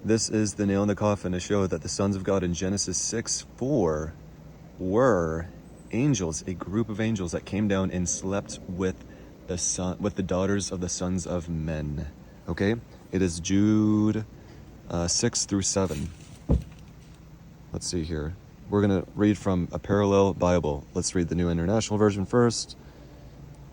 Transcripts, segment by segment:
This is the nail in the coffin to show that the sons of God in Genesis 6:4 were angels, a group of angels that came down and slept with the daughters of the sons of men. Okay? It is Jude 6-7. Let's see here. We're going to read from a parallel Bible. Let's read the New International Version first.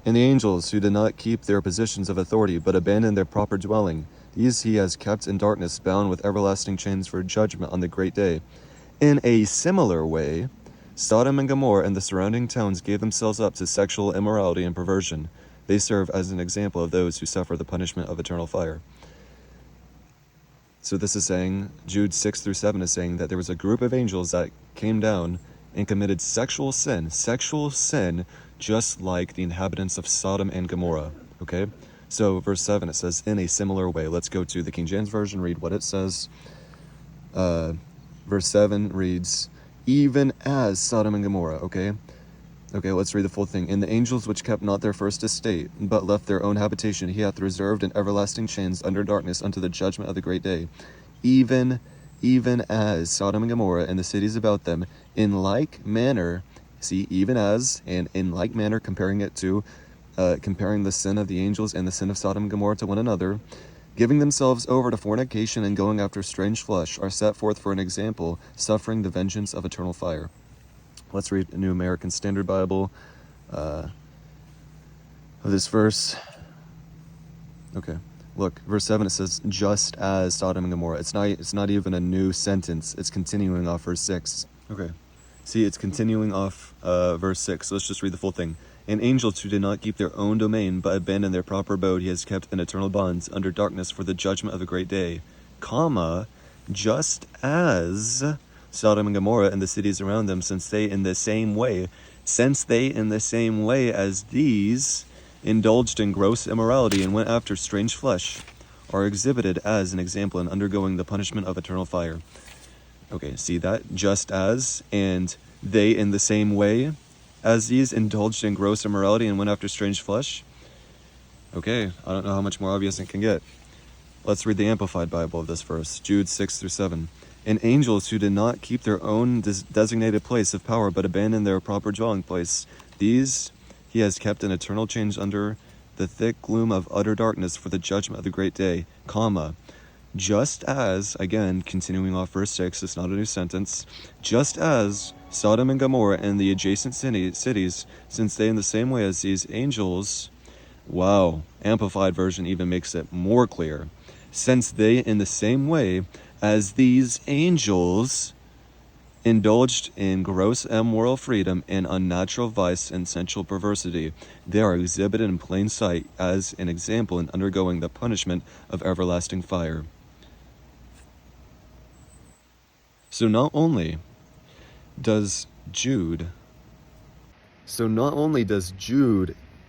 And the angels who did not keep their positions of authority, but abandoned their proper dwelling, these he has kept in darkness, bound with everlasting chains for judgment on the great day. In a similar way, Sodom and Gomorrah and the surrounding towns gave themselves up to sexual immorality and perversion. They serve as an example of those who suffer the punishment of eternal fire. So this is saying, Jude 6-7 is saying that there was a group of angels that came down and committed sexual sin, just like the inhabitants of Sodom and Gomorrah, okay? So verse 7, it says, in a similar way. Let's go to the King James Version, read what it says. Verse 7 reads, even as Sodom and Gomorrah, okay? Okay, let's read the full thing. And the angels which kept not their first estate, but left their own habitation, he hath reserved in everlasting chains under darkness unto the judgment of the great day. Even as Sodom and Gomorrah and the cities about them, in like manner, see, even as, and in like manner, comparing it to, comparing the sin of the angels and the sin of Sodom and Gomorrah to one another, giving themselves over to fornication and going after strange flesh, are set forth for an example, suffering the vengeance of eternal fire. Let's read a New American Standard Bible of this verse. Okay, look, verse 7, it says, just as Sodom and Gomorrah. It's not even a new sentence. It's continuing off verse 6. Okay, see, it's continuing off verse 6. So let's just read the full thing. And angels who did not keep their own domain, but abandoned their proper abode, he has kept in eternal bonds under darkness for the judgment of the great day, comma, just as Sodom and Gomorrah and the cities around them, since they in the same way as these indulged in gross immorality and went after strange flesh, are exhibited as an example in undergoing the punishment of eternal fire. Okay, see that? Just as, and they in the same way as these indulged in gross immorality and went after strange flesh. Okay, I don't know how much more obvious it can get. Let's read the Amplified Bible of this verse, Jude 6-7. And angels who did not keep their own designated place of power, but abandoned their proper dwelling place, these he has kept in eternal chains under the thick gloom of utter darkness for the judgment of the great day, comma, just as, again, continuing off verse 6, it's not a new sentence, just as Sodom and Gomorrah and the adjacent cities, since they in the same way as these angels, wow, Amplified Version even makes it more clear, since they in the same way as these angels indulged in gross immoral freedom and unnatural vice and sensual perversity, they are exhibited in plain sight as an example in undergoing the punishment of everlasting fire. So not only does Jude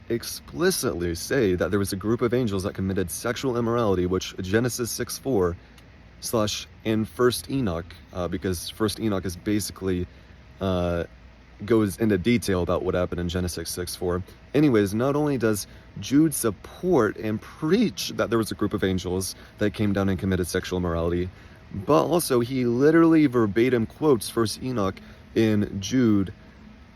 explicitly say that there was a group of angels that committed sexual immorality, which Genesis 6:4 and First Enoch, because First Enoch is basically goes into detail about what happened in Genesis 6:4. Anyways, not only does Jude support and preach that there was a group of angels that came down and committed sexual immorality, but also he literally verbatim quotes First Enoch in Jude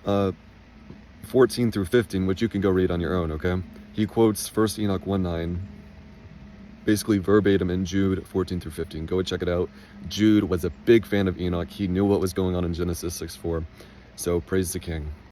14-15, which you can go read on your own, okay? He quotes First Enoch 1:9, basically verbatim in Jude 14-15. Go and check it out. Jude was a big fan of Enoch. He knew what was going on in Genesis 6:4. So praise the King.